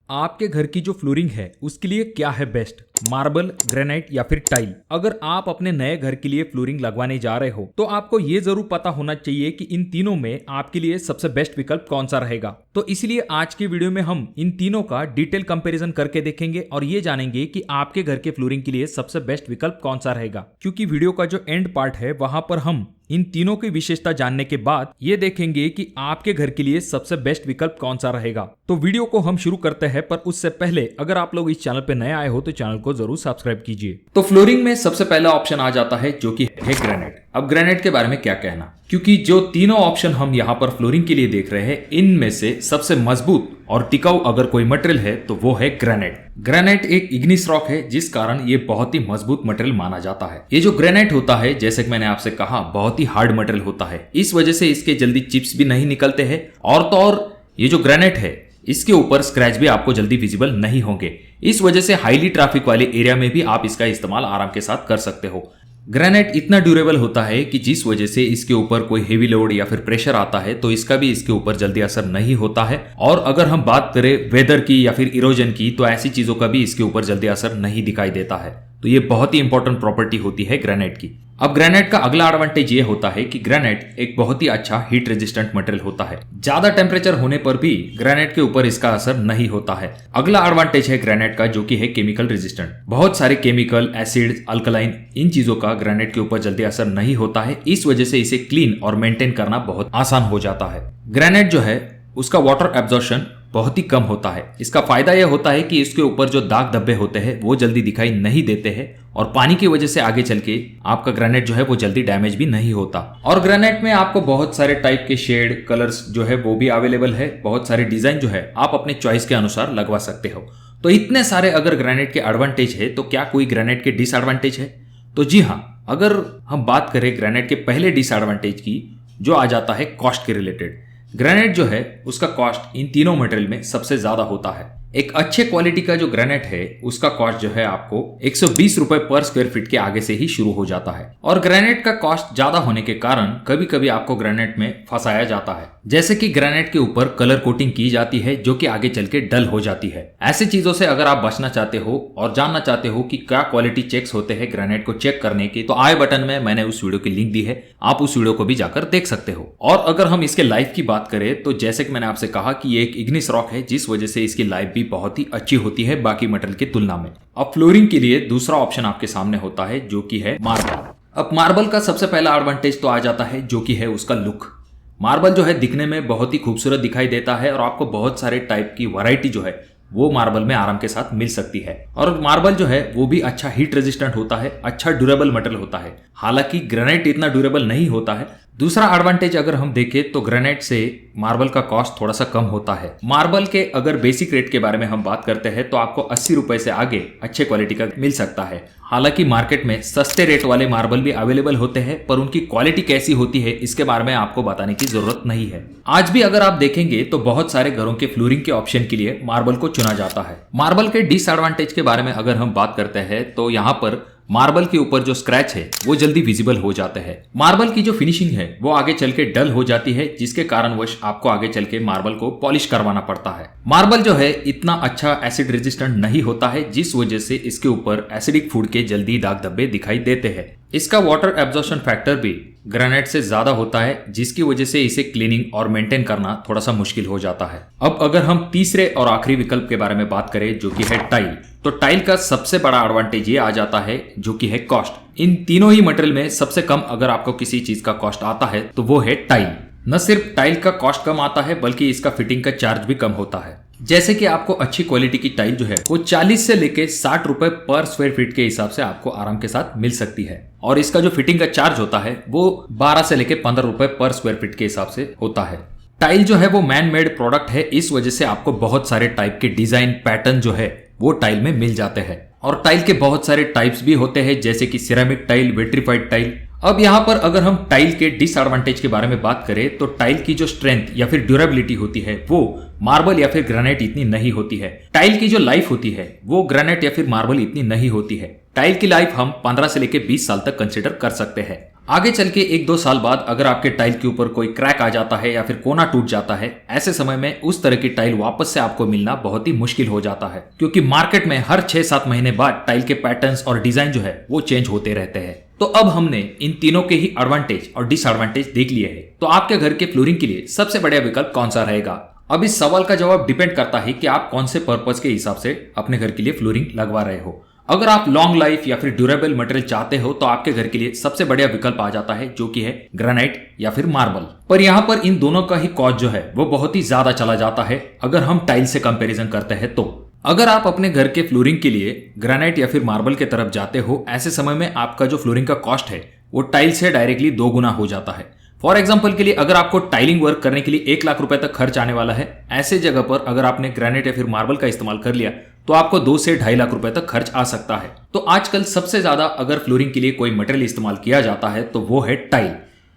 आपके घर की जो फ्लोरिंग है उसके लिए क्या है बेस्ट, मार्बल, ग्रेनाइट या फिर टाइल। अगर आप अपने नए घर के लिए फ्लोरिंग लगवाने जा रहे हो तो आपको ये जरूर पता होना चाहिए कि इन तीनों में आपके लिए सबसे बेस्ट विकल्प कौन सा रहेगा। तो इसलिए आज की वीडियो में हम इन तीनों का डिटेल कंपैरिजन करके देखेंगे और ये जानेंगे कि आपके घर के फ्लोरिंग के लिए सबसे बेस्ट विकल्प कौन सा रहेगा। क्योंकि वीडियो का जो एंड पार्ट है वहां पर हम इन तीनों की विशेषता जानने के बाद ये देखेंगे कि आपके घर के लिए सबसे बेस्ट विकल्प कौन सा रहेगा। तो वीडियो को हम शुरू करते हैं, पर उससे पहले अगर आप लोग इस चैनल पे नए आए हो तो चैनल को जरूर सब्सक्राइब कीजिए। तो फ्लोरिंग में सबसे पहला ऑप्शन आ जाता है जो कि है ग्रेनाइट। अब ग्रेनाइट के बारे में क्या कहना, क्योंकि जो तीनों ऑप्शन हम यहाँ पर फ्लोरिंग के लिए देख रहे हैं इनमें से सबसे मजबूत और टिकाऊ अगर कोई मटेरियल है तो वो है ग्रेनाइट। ग्रेनाइट एक इग्निस रॉक है जिस कारण ये बहुत ही मजबूत मटेरियल माना जाता है। ये जो ग्रेनाइट होता है जैसे कि मैंने आपसे कहा बहुत ही हार्ड मटेरियल होता है, इस वजह से इसके जल्दी चिप्स भी नहीं निकलते हैं और तो और ये जो ग्रेनाइट है इसके ऊपर स्क्रैच भी आपको जल्दी विजिबल नहीं होंगे। इस वजह से हाईली ट्रैफिक वाले एरिया में भी आप इसका इस्तेमाल आराम के साथ कर सकते हो। ग्रेनाइट इतना ड्यूरेबल होता है कि जिस वजह से इसके ऊपर कोई हेवी लोड या फिर प्रेशर आता है तो इसका भी इसके ऊपर जल्दी असर नहीं होता है। और अगर हम बात करें वेदर की या फिर इरोजन की तो ऐसी चीजों का भी इसके ऊपर जल्दी असर नहीं दिखाई देता है। तो ये बहुत ही इंपॉर्टेंट प्रॉपर्टी होती है ग्रेनाइट की। अब ग्रेनाइट का अगला एडवांटेज ये होता है कि ग्रेनाइट एक बहुत ही अच्छा हीट रेजिस्टेंट मटेरियल होता है। ज्यादा टेम्परेचर होने पर भी ग्रेनाइट के ऊपर इसका असर नहीं होता है। अगला एडवांटेज है ग्रेनाइट का जो कि है केमिकल रेजिस्टेंट। बहुत सारे केमिकल, एसिड, अल्कलाइन इन चीजों का ग्रेनाइट के ऊपर जल्दी असर नहीं होता है। इस वजह से इसे क्लीन और मेंटेन करना बहुत आसान हो जाता है। ग्रेनाइट जो है उसका वाटर एब्जॉर्प्शन बहुत ही कम होता है। इसका फायदा यह होता है कि इसके ऊपर जो दाग धब्बे होते हैं वो जल्दी दिखाई नहीं देते हैं और पानी की वजह से आगे चल के आपका ग्रेनाइट जो है वो जल्दी डैमेज भी नहीं होता। और ग्रेनाइट में आपको बहुत सारे टाइप के शेड, कलर्स जो है वो भी अवेलेबल है। बहुत सारे डिजाइन जो है आप अपने चॉइस के अनुसार लगवा सकते हो। तो इतने सारे अगर ग्रेनाइट के एडवांटेज है तो क्या कोई ग्रेनाइट के डिसएडवांटेज है? तो जी हाँ, अगर हम बात करें ग्रेनाइट के पहले डिसएडवांटेज की जो आ जाता है कॉस्ट के रिलेटेड। ग्रेनाइट जो है उसका कॉस्ट इन तीनों मटेरियल में सबसे ज्यादा होता है। एक अच्छे क्वालिटी का जो ग्रेनाइट है उसका कॉस्ट जो है आपको 120 रुपए पर स्क्वायर फीट के आगे से ही शुरू हो जाता है। और ग्रेनाइट का कॉस्ट ज्यादा होने के कारण कभी कभी आपको ग्रेनाइट में फंसाया जाता है, जैसे कि ग्रेनाइट के ऊपर कलर कोटिंग की जाती है जो कि आगे चल के डल हो जाती है। ऐसी चीजों से अगर आप बचना चाहते हो और जानना चाहते हो कि क्या क्वालिटी चेक्स होते हैं ग्रेनाइट को चेक करने के, तो आई बटन में मैंने उस वीडियो की लिंक दी है, आप उस वीडियो को भी जाकर देख सकते हो। और अगर हम इसके लाइफ की बात करें तो जैसे कि मैंने आपसे कहा कि ये एक इग्निस रॉक है जिस वजह से इसकी लाइफ भी बहुत ही अच्छी होती है बाकी मटेरियल की तुलना में। अब फ्लोरिंग के लिए दूसरा ऑप्शन आपके सामने होता है जो कि है मार्बल। अब मार्बल का सबसे पहला एडवांटेज तो आ जाता है जो कि है उसका लुक। मार्बल जो है दिखने में बहुत ही खूबसूरत दिखाई देता है और आपको बहुत सारे टाइप की वैरायटी जो है वो मार्बल में आराम के साथ मिल सकती है। और मार्बल जो है वो भी अच्छा हीट रेजिस्टेंट होता है, अच्छा ड्यूरेबल मटेरियल होता है। हालांकि ग्रेनाइट इतना ड्यूरेबल नहीं होता है। दूसरा एडवांटेज अगर हम देखें तो ग्रेनाइट से मार्बल का कॉस्ट थोड़ा सा कम होता है। मार्बल के अगर बेसिक रेट के बारे में हम बात करते हैं तो आपको 80 रुपए से आगे अच्छे क्वालिटी का मिल सकता है। हालांकि मार्केट में सस्ते रेट वाले मार्बल भी अवेलेबल होते हैं, पर उनकी क्वालिटी कैसी होती है इसके बारे में आपको बताने की जरूरत नहीं है। आज भी अगर आप देखेंगे तो बहुत सारे घरों के फ्लोरिंग के ऑप्शन के लिए मार्बल को चुना जाता है। मार्बल के डिसएडवांटेज के बारे में अगर हम बात करते हैं तो यहाँ पर मार्बल के ऊपर जो स्क्रैच है वो जल्दी विजिबल हो जाते हैं। मार्बल की जो फिनिशिंग है वो आगे चल के डल हो जाती है जिसके कारणवश आपको आगे चल के मार्बल को पॉलिश करवाना पड़ता है। मार्बल जो है इतना अच्छा एसिड रेजिस्टेंट नहीं होता है जिस वजह से इसके ऊपर एसिडिक फूड के जल्दी दाग धब्बे दिखाई देते हैं। इसका वाटर एब्जॉर्प्शन फैक्टर भी ग्रेनाइट से ज्यादा होता है जिसकी वजह से इसे क्लीनिंग और मेंटेन करना थोड़ा सा मुश्किल हो जाता है। अब अगर हम तीसरे और आखिरी विकल्प के बारे में बात करें जो कि है टाइल, तो टाइल का सबसे बड़ा एडवांटेज ये आ जाता है जो कि है कॉस्ट। इन तीनों ही मटेरियल में सबसे कम अगर आपको किसी चीज का कॉस्ट आता है तो वो है टाइल। न सिर्फ टाइल का कॉस्ट कम आता है बल्कि इसका फिटिंग का चार्ज भी कम होता है। जैसे कि आपको अच्छी क्वालिटी की टाइल जो है वो 40 से लेके 60 रुपए पर स्क्वायर फीट के हिसाब से आपको आराम के साथ मिल सकती है। और इसका जो फिटिंग का चार्ज होता है वो 12 से लेके 15 रुपए पर स्क्वायर फीट के हिसाब से होता है। टाइल जो है वो मैन मेड प्रोडक्ट है, इस वजह से आपको बहुत सारे टाइप के डिजाइन पैटर्न जो है वो टाइल में मिल जाते हैं। और टाइल के बहुत सारे टाइप्स भी होते हैं जैसे कि सिरेमिक टाइल, विट्रीफाइड टाइल। अब यहाँ पर अगर हम टाइल के डिसएडवांटेज के बारे में बात करें तो टाइल की जो स्ट्रेंथ या फिर ड्यूरेबिलिटी होती है वो मार्बल या फिर ग्रेनाइट इतनी नहीं होती है। टाइल की जो लाइफ होती है वो ग्रेनाइट या फिर मार्बल इतनी नहीं होती है। टाइल की लाइफ हम 15 से लेकर 20 साल तक कंसिडर कर सकते हैं। आगे चल के 1-2 साल बाद अगर आपके टाइल के ऊपर कोई क्रैक आ जाता है या फिर कोना टूट जाता है, ऐसे समय में उस तरह की टाइल वापस से आपको मिलना बहुत ही मुश्किल हो जाता है, क्योंकि मार्केट में हर 6-7 महीने बाद टाइल के पैटर्न्स और डिजाइन जो है वो चेंज होते रहते हैं। तो अब हमने इन तीनों के ही एडवांटेज और डिसएडवांटेज देख लिए हैं। तो आपके घर के फ्लोरिंग के लिए सबसे बढ़िया विकल्प कौन सा रहेगा? अब इस सवाल का जवाब डिपेंड करता है कि आप कौन से पर्पस के हिसाब से अपने घर के लिए फ्लोरिंग लगवा रहे हो। अगर आप लॉन्ग लाइफ या फिर ड्यूरेबल मटेरियल चाहते हो तो आपके घर के लिए सबसे बढ़िया विकल्प आ जाता है, जो कि है ग्रेनाइट या फिर मार्बल। पर यहाँ पर इन दोनों का ही कॉस्ट जो है वो बहुत ही ज्यादा चला जाता है अगर हम टाइल से कंपैरिजन करते हैं। तो अगर आप अपने घर के फ्लोरिंग के लिए ग्रेनाइट या फिर मार्बल की तरफ जाते हो, ऐसे समय में आपका जो फ्लोरिंग का कॉस्ट है वो टाइल से डायरेक्टली 2 गुना हो जाता है। फॉर एग्जाम्पल के लिए अगर आपको टाइलिंग वर्क करने के लिए 1 लाख रुपए तक खर्च आने वाला है, ऐसे जगह पर अगर आपने ग्रेनाइट या फिर मार्बल का इस्तेमाल कर लिया तो आपको 2 से 2.5 लाख रुपए तक खर्च आ सकता है। तो आजकल सबसे ज्यादा अगर फ्लोरिंग के लिए कोई मटेरियल इस्तेमाल किया जाता है तो वो है टाइल।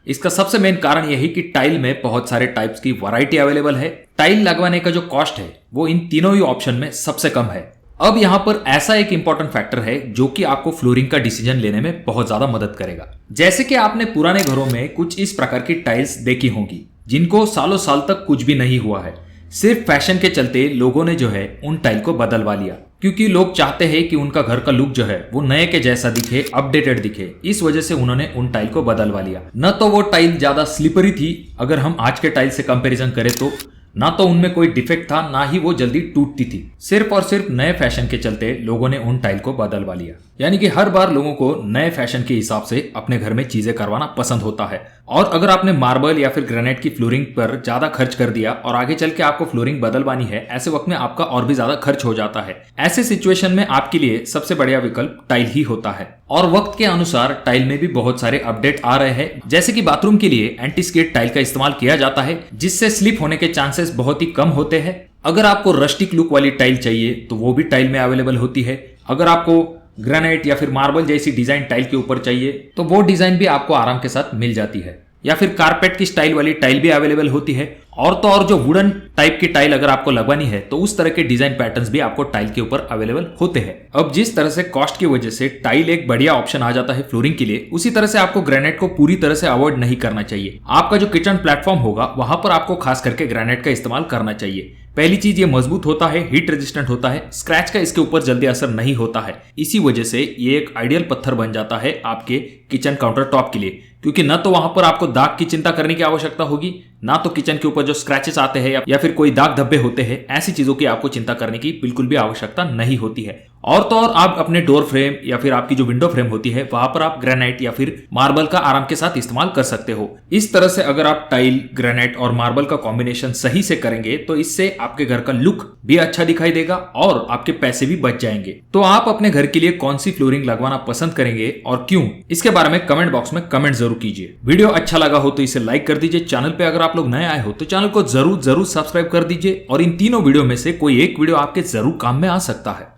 इसका सबसे मेन कारण यही कि टाइल में बहुत सारे टाइप्स की वैरायटी अवेलेबल है। टाइल लगवाने का जो कॉस्ट है वो इन तीनों ही ऑप्शन में सबसे कम है। अब यहाँ पर ऐसा एक इंपॉर्टेंट फैक्टर है जो कि आपको फ्लोरिंग का डिसीजन लेने में बहुत ज्यादा मदद करेगा। जैसे कि आपने पुराने घरों में कुछ इस प्रकार की टाइल्स देखी होंगी जिनको सालों साल तक कुछ भी नहीं हुआ है, सिर्फ फैशन के चलते लोगों ने जो है उन टाइल को बदलवा लिया, क्योंकि लोग चाहते हैं कि उनका घर का लुक जो है वो नए के जैसा दिखे, अपडेटेड दिखे। इस वजह से उन्होंने उन टाइल को बदलवा लिया। न तो वो टाइल ज्यादा स्लिपरी थी अगर हम आज के टाइल से कंपैरिजन करें तो, ना तो उनमें कोई डिफेक्ट था, ना ही वो जल्दी टूटती थी। सिर्फ और सिर्फ नए फैशन के चलते लोगों ने उन टाइल को बदलवा लिया। यानी कि हर बार लोगों को नए फैशन के हिसाब से अपने घर में चीजें करवाना पसंद होता है। और अगर आपने मार्बल या फिर ग्रेनाइट की फ्लोरिंग पर ज्यादा खर्च कर दिया और आगे चल के आपको फ्लोरिंग बदलवानी है, ऐसे वक्त में आपका और भी ज्यादा खर्च हो जाता है। ऐसे सिचुएशन में आपके लिए सबसे बढ़िया विकल्प टाइल ही होता है। और वक्त के अनुसार टाइल में भी बहुत सारे अपडेट आ रहे हैं, जैसे कि बाथरूम के लिए एंटी स्किड टाइल का इस्तेमाल किया जाता है, जिससे स्लिप होने के चांसेस बहुत ही कम होते हैं। अगर आपको रस्टिक लुक वाली टाइल चाहिए तो वो भी टाइल में अवेलेबल होती है। अगर आपको ग्रेनाइट या फिर मार्बल जैसी डिजाइन टाइल के ऊपर चाहिए तो वो डिजाइन भी आपको आराम के साथ मिल जाती है। या फिर कारपेट की स्टाइल वाली टाइल भी अवेलेबल होती है। और तो और जो वुडन टाइप की टाइल अगर आपको लगवानी है तो उस तरह के डिजाइन पैटर्न्स भी आपको टाइल के ऊपर अवेलेबल होते हैं। अब जिस तरह से कॉस्ट की वजह से टाइल एक बढ़िया ऑप्शन आ जाता है फ्लोरिंग के लिए, उसी तरह से आपको ग्रेनाइट को पूरी तरह से अवॉइड नहीं करना चाहिए। आपका जो किचन प्लेटफॉर्म होगा वहां पर आपको खास करके ग्रेनाइट का इस्तेमाल करना चाहिए। पहली चीज, ये मजबूत होता है, हीट रेजिस्टेंट होता है, स्क्रैच का इसके ऊपर जल्दी असर नहीं होता है। इसी वजह से ये एक आइडियल पत्थर बन जाता है आपके किचन काउंटर टॉप के लिए, क्योंकि न तो वहां पर आपको दाग की चिंता करने की आवश्यकता होगी, ना तो किचन के ऊपर जो स्क्रैचेस आते हैं या फिर कोई दाग धब्बे होते हैं, ऐसी चीजों की आपको चिंता करने की बिल्कुल भी आवश्यकता नहीं होती है। और तो और आप अपने डोर फ्रेम या फिर आपकी जो विंडो फ्रेम होती है वहां पर आप ग्रेनाइट या फिर मार्बल का आराम के साथ इस्तेमाल कर सकते हो। इस तरह से अगर आप टाइल, ग्रेनाइट और मार्बल का कॉम्बिनेशन सही से करेंगे तो इससे आपके घर का लुक भी अच्छा दिखाई देगा और आपके पैसे भी बच जाएंगे। तो आप अपने घर के लिए कौन सी फ्लोरिंग लगवाना पसंद करेंगे और क्यों, इसके बारे में कमेंट बॉक्स में कमेंट जरूर कीजिए। वीडियो अच्छा लगा हो तो इसे लाइक कर दीजिए। चैनल पे अगर आप लोग नए आए हो तो चैनल को जरूर सब्सक्राइब कर दीजिए। और इन तीनों वीडियो में से कोई एक वीडियो आपके जरूर काम में आ सकता है।